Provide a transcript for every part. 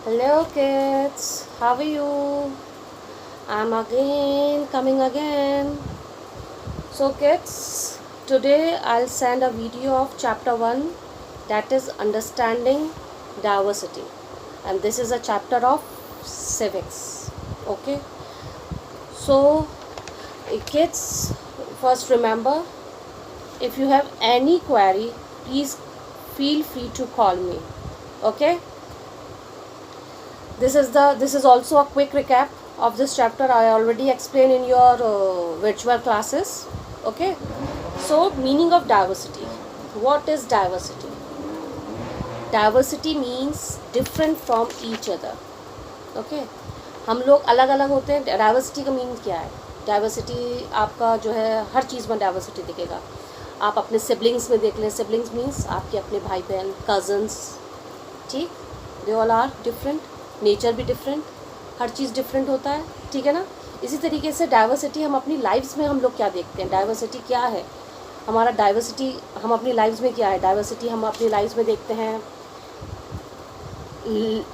Hello kids, how are you? I'm again coming again. So kids, today I'll send a video of chapter 1, that is understanding diversity, and this is a chapter of civics. Okay, so kids, first remember, if you have any query, please feel free to call me. Okay, this is also a quick recap of this chapter. I already explained in your virtual classes. Okay, so meaning of diversity. What is diversity? Diversity means different from each other. Okay, हम लोग अलग अलग होते हैं. Diversity का meaning क्या है? Diversity आपका जो है हर चीज़ में डाइवर्सिटी दिखेगा. आप अपने सिबलिंग्स में देख लें. सिबलिंग्स मीन्स आपके अपने भाई बहन, कज़न्स. ठीक, they all are different. Nature भी डिफरेंट, हर चीज़ डिफरेंट होता है. ठीक है ना. इसी तरीके से डाइवर्सिटी हम अपनी लाइफ्स में हम लोग क्या देखते हैं? डाइवर्सिटी क्या है हमारा? डाइवर्सिटी हम अपनी लाइफ्स में क्या है? डाइवर्सिटी हम अपनी लाइफ्स में देखते हैं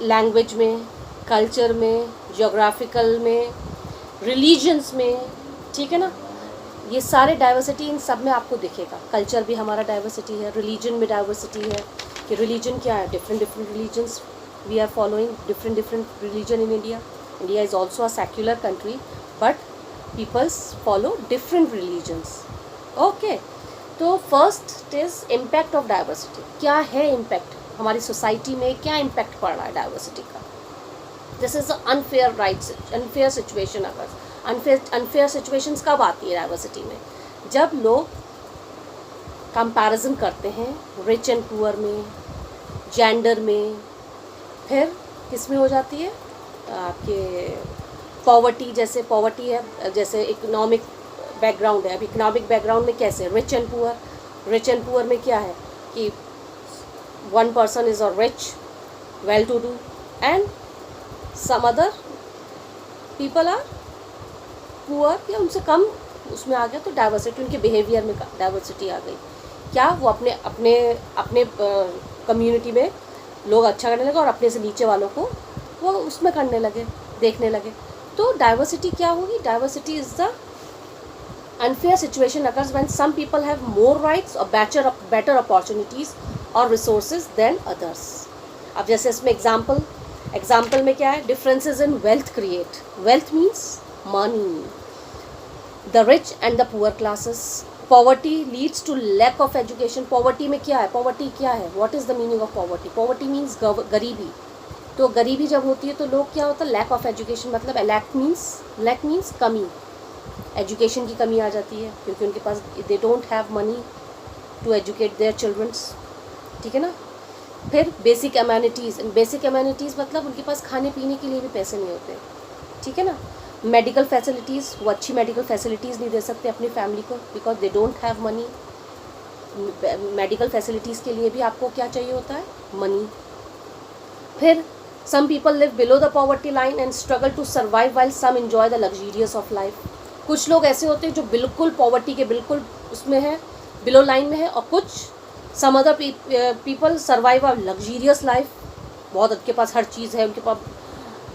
लैंग्वेज में, कल्चर में, जोग्राफिकल में, रिलीजन्स में. ठीक है ना. ये सारे डाइवर्सिटी इन सब में आपको दिखेगा. कल्चर भी हमारा डाइवर्सिटी है, रिलीजन में डाइवर्सिटी है. कि रिलीजन क्या है? Different different religions we are following different religion in India. India is also a secular country, but people follow different religions. Okay, तो first is impact of diversity. क्या है impact? हमारी society में क्या impact पड़ रहा है डाइवर्सिटी का? This is unfair rights, unfair situation. अगर unfair situations कब आती है डाइवर्सिटी में? जब लोग कंपैरिजन करते हैं रिच एंड पुअर में, जेंडर में, फिर किस में हो जाती है आपके पॉवर्टी. जैसे पॉवर्टी है, जैसे इकोनॉमिक बैकग्राउंड है. अब इकोनॉमिक बैकग्राउंड में कैसे रिच एंड पुअर में क्या है कि one person is a rich, well to do, and some other people are poor या उनसे कम उसमें आ गया. तो डाइवर्सिटी, उनके बिहेवियर में डाइवर्सिटी आ गई. क्या वो अपने अपने अपने कम्युनिटी में लोग अच्छा करने लगे और अपने से नीचे वालों को वो उसमें करने लगे, देखने लगे. तो डाइवर्सिटी क्या होगी? Diversity is the unfair situation occurs when some people have more rights और बेटर अपॉर्चुनिटीज़ और रिसोर्सेज देन अदर्स. अब जैसे इसमें एग्जाम्पल में क्या है? Differences in wealth create. Wealth means money. The rich and the poor classes. Poverty leads to lack of education. Poverty में क्या है? पॉवर्टी क्या है? What is the meaning of poverty? Poverty means गरीबी. तो गरीबी जब होती है तो लोग क्या होता है? Lack of education. मतलब लैक मीन्स कमी. एजुकेशन की कमी आ जाती है क्योंकि उनके पास they don't have money to educate their childrens. ठीक है ना. फिर बेसिक अम्यूनिटीज़ मतलब उनके पास खाने पीने के लिए भी पैसे नहीं होते. ठीक है ना. मेडिकल फैसिलिटीज़, वो अच्छी मेडिकल फैसिलिटीज़ नहीं दे सकते अपनी फैमिली को because they don't have money. Medical facilities के लिए भी आपको क्या चाहिए होता है? मनी. फिर some people live below the poverty line and struggle to survive while some enjoy the luxurious of life. कुछ लोग ऐसे होते हैं जो बिल्कुल पॉवर्टी के बिल्कुल उसमें है, बिलो लाइन में है, और कुछ सम अदर पीपल सर्वाइव अ लग्जरियस लाइफ. बहुत उनके पास हर चीज़ है, उनके पास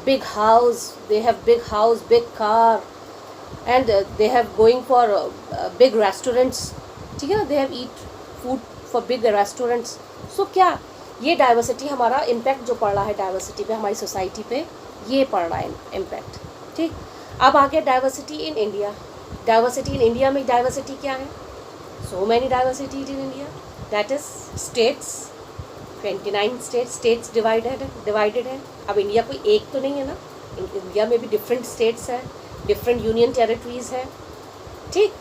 big house, they have big house, big car, and they have going for big restaurants. ठीक है ना. they have eat food for big restaurants. so क्या ये डाइवर्सिटी हमारा इम्पैक्ट जो पड़ रहा है डाइवर्सिटी पे, हमारी सोसाइटी पे ये पड़ रहा है इम्पैक्ट. ठीक. अब आ गया diversity in India. Diversity in India में डाइवर्सिटी क्या है? So many diversity in India. That is states. 29 states divided है. अब इंडिया कोई एक तो नहीं है ना. इंडिया में भी डिफरेंट स्टेट्स हैं, डिफरेंट यूनियन टेरिटरीज़ हैं. ठीक.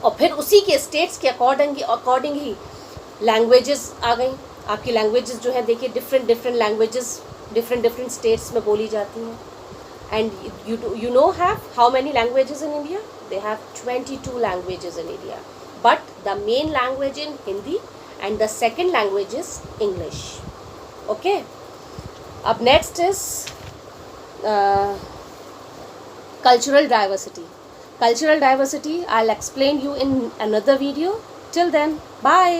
और फिर उसी के स्टेट्स के अकॉर्डिंग ही लैंग्वेजेस आ गई. आपकी लैंग्वेजेस जो है देखिए, डिफरेंट लैंग्वेजेस डिफरेंट स्टेट्स में बोली जाती हैं. And you know have how many languages in India? They have 22 languages in India, but the main language in Hindi and the second language is English. Okay. Up next is cultural diversity. I'll explain you in another video. Till then, bye.